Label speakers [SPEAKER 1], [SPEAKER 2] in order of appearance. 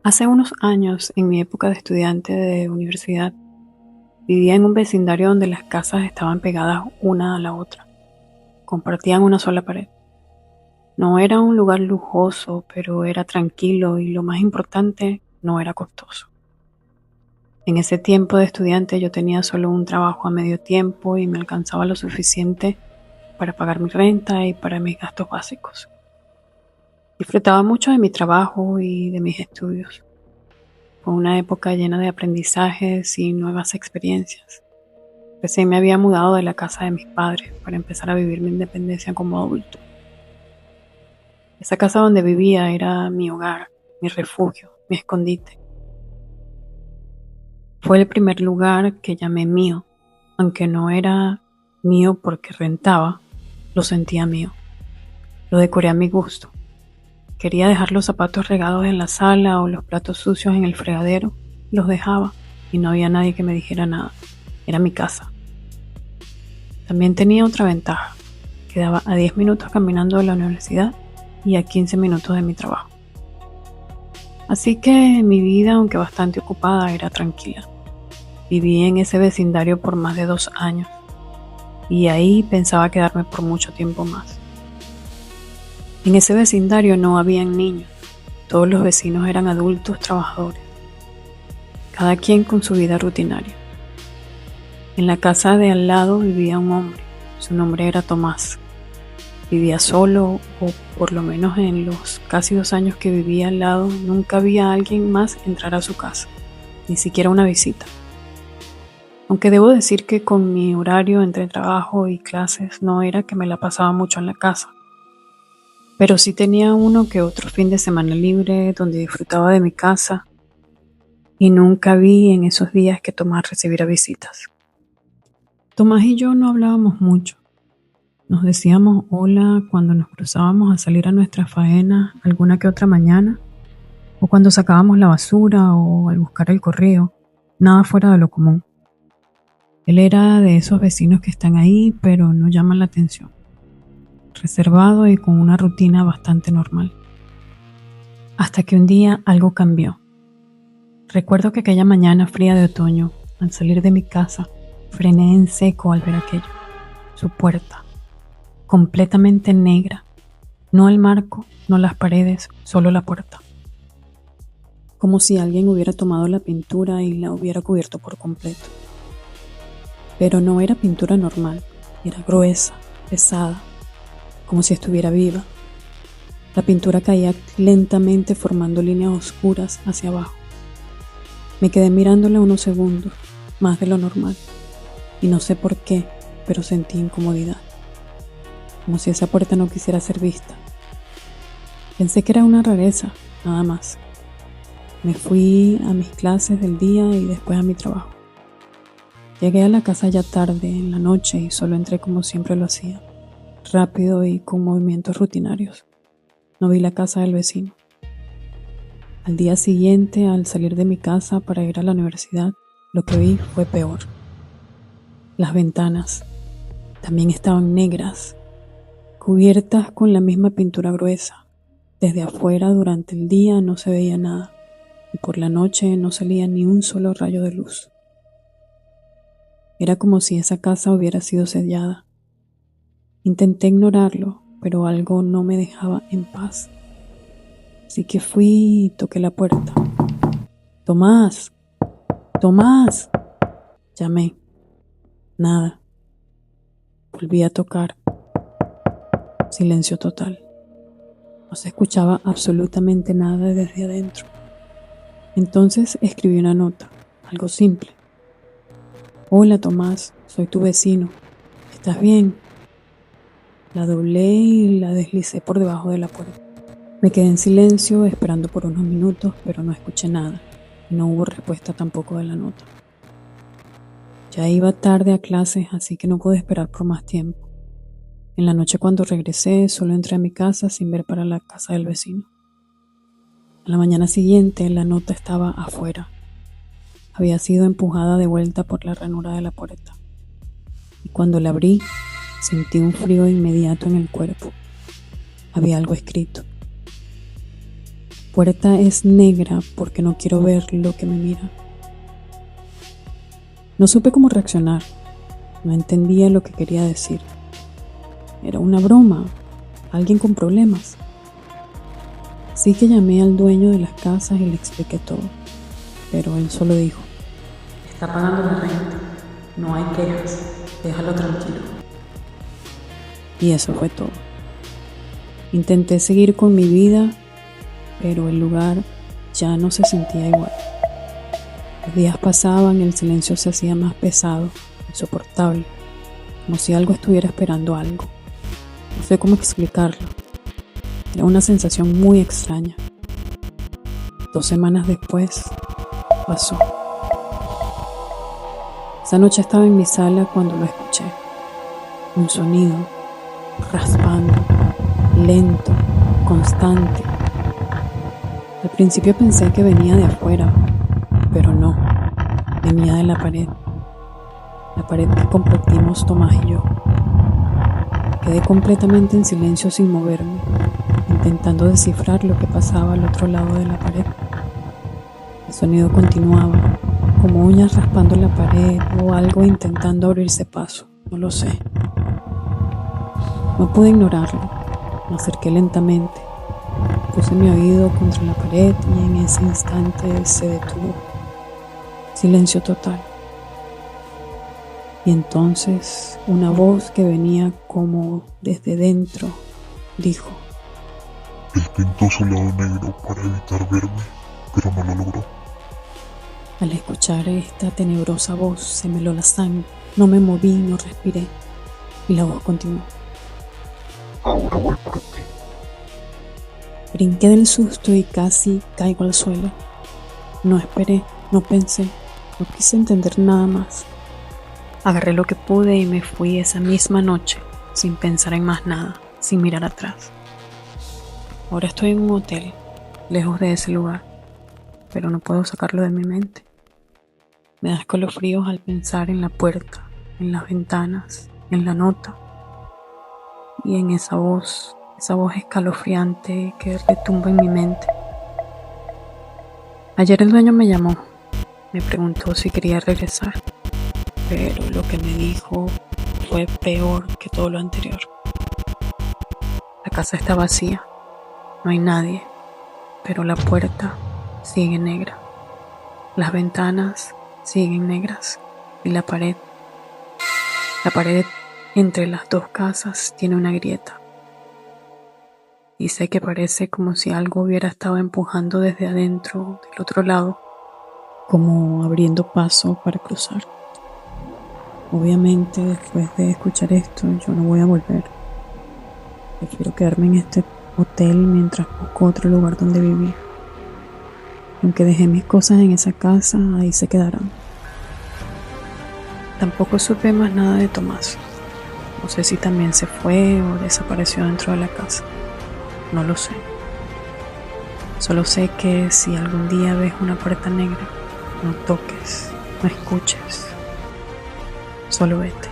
[SPEAKER 1] Hace unos años, en mi época de estudiante de universidad, vivía en un vecindario donde las casas estaban pegadas una a la otra, compartían una sola pared. No era un lugar lujoso, pero era tranquilo y lo más importante, no era costoso. En ese tiempo de estudiante yo tenía solo un trabajo a medio tiempo y me alcanzaba lo suficiente para pagar mi renta y para mis gastos básicos. Disfrutaba mucho de mi trabajo y de mis estudios. Fue una época llena de aprendizajes y nuevas experiencias. Recién me había mudado de la casa de mis padres para empezar a vivir mi independencia como adulto. Esa casa donde vivía era mi hogar, mi refugio, mi escondite. Fue el primer lugar que llamé mío, aunque no era mío porque rentaba, lo sentía mío. Lo decoré a mi gusto. Quería dejar los zapatos regados en la sala o los platos sucios en el fregadero, los dejaba y no había nadie que me dijera nada. Era mi casa. También tenía otra ventaja. Quedaba a 10 minutos caminando de la universidad y a 15 minutos de mi trabajo. Así que mi vida, aunque bastante ocupada, era tranquila. Viví en ese vecindario por más de 2 años y ahí pensaba quedarme por mucho tiempo más. En ese vecindario no habían niños. Todos los vecinos eran adultos trabajadores, cada quien con su vida rutinaria. En la casa de al lado vivía un hombre. Su nombre era Tomás. Vivía solo, o por lo menos en los casi 2 años que vivía al lado, nunca vi a alguien más entrar a su casa, ni siquiera una visita. Aunque debo decir que con mi horario entre trabajo y clases no era que me la pasaba mucho en la casa, pero sí tenía uno que otro fin de semana libre donde disfrutaba de mi casa y nunca vi en esos días que Tomás recibiera visitas. Tomás y yo no hablábamos mucho. Nos decíamos hola cuando nos cruzábamos a salir a nuestra faena alguna que otra mañana, o cuando sacábamos la basura o al buscar el correo, nada fuera de lo común. Él era de esos vecinos que están ahí pero no llaman la atención, reservado y con una rutina bastante normal. Hasta que un día algo cambió. Recuerdo que aquella mañana fría de otoño, al salir de mi casa, frené en seco al ver aquello. Su puerta, completamente negra. No el marco, no las paredes, solo la puerta. Como si alguien hubiera tomado la pintura y la hubiera cubierto por completo. Pero no era pintura normal, era gruesa, pesada, como si estuviera viva. La pintura caía lentamente formando líneas oscuras hacia abajo. Me quedé mirándola unos segundos, más de lo normal, y no sé por qué, pero sentí incomodidad, como si esa puerta no quisiera ser vista. Pensé que era una rareza, nada más. Me fui a mis clases del día y después a mi trabajo. Llegué a la casa ya tarde, en la noche, y solo entré como siempre lo hacía, rápido y con movimientos rutinarios. No vi la casa del vecino. Al día siguiente, al salir de mi casa para ir a la universidad, lo que vi fue peor. Las ventanas también estaban negras, cubiertas con la misma pintura gruesa. Desde afuera durante el día no se veía nada y por la noche no salía ni un solo rayo de luz. Era como si esa casa hubiera sido sellada. Intenté ignorarlo, pero algo no me dejaba en paz. Así que fui y toqué la puerta. ¡Tomás! ¡Tomás! Llamé. Nada. Volví a tocar. Silencio total. No se escuchaba absolutamente nada desde adentro. Entonces escribí una nota, algo simple. Hola Tomás, soy tu vecino. ¿Estás bien? La doblé y la deslicé por debajo de la puerta. Me quedé en silencio esperando por unos minutos, pero no escuché nada. Y no hubo respuesta tampoco de la nota. Ya iba tarde a clases, así que no pude esperar por más tiempo. En la noche cuando regresé, solo entré a mi casa sin ver para la casa del vecino. A la mañana siguiente, la nota estaba afuera. Había sido empujada de vuelta por la ranura de la puerta. Y cuando la abrí, sentí un frío inmediato en el cuerpo. Había algo escrito. puerta es negra porque no quiero ver lo que me mira. No supe cómo reaccionar. No entendía lo que quería decir. Era una broma. Alguien con problemas. Así que llamé al dueño de las casas y le expliqué todo. Pero él solo dijo:
[SPEAKER 2] está pagando la renta. No hay quejas. Déjalo tranquilo.
[SPEAKER 1] Y eso fue todo. Intenté seguir con mi vida, pero el lugar ya no se sentía igual. Los días pasaban y el silencio se hacía más pesado, insoportable, como si algo estuviera esperando algo. No sé cómo explicarlo. Era una sensación muy extraña. 2 semanas después, pasó. Esa noche estaba en mi sala cuando lo escuché. Un sonido, raspando, lento, constante. Al principio pensé que venía de afuera, pero no, venía de la pared que compartimos Tomás y yo. Quedé completamente en silencio sin moverme, intentando descifrar lo que pasaba al otro lado de la pared. El sonido continuaba, como uñas raspando la pared o algo intentando abrirse paso, no lo sé. No pude ignorarlo, me acerqué lentamente, puse mi oído contra la pared y en ese instante se detuvo. Silencio total. Y entonces una voz que venía como desde dentro dijo:
[SPEAKER 3] él pintó su lado negro para evitar verme, pero no lo logró.
[SPEAKER 1] Al escuchar esta tenebrosa voz se me heló la sangre. No me moví, no respiré. Y la voz continuó:
[SPEAKER 3] ahora voy por ti.
[SPEAKER 1] Brinqué del susto y casi caigo al suelo. No esperé, no pensé, no quise entender nada más. Agarré lo que pude y me fui esa misma noche, sin pensar en más nada, sin mirar atrás. Ahora estoy en un hotel, lejos de ese lugar, pero no puedo sacarlo de mi mente. Me da escalofríos al pensar en la puerta, en las ventanas, en la nota y en esa voz escalofriante que retumba en mi mente. Ayer el dueño me llamó, me preguntó si quería regresar, pero lo que me dijo fue peor que todo lo anterior. La casa está vacía, no hay nadie, pero la puerta sigue negra, las ventanas siguen negras y la pared entre las 2 casas tiene una grieta. Y sé que parece como si algo hubiera estado empujando desde adentro del otro lado, como abriendo paso para cruzar. Obviamente, después de escuchar esto, yo no voy a volver. Prefiero quedarme en este hotel mientras busco otro lugar donde vivir. Aunque dejé mis cosas en esa casa, ahí se quedarán. Tampoco supe más nada de Tomás. No sé si también se fue o desapareció dentro de la casa. No lo sé. Solo sé que si algún día ves una puerta negra, no toques, no escuches. Solo vete.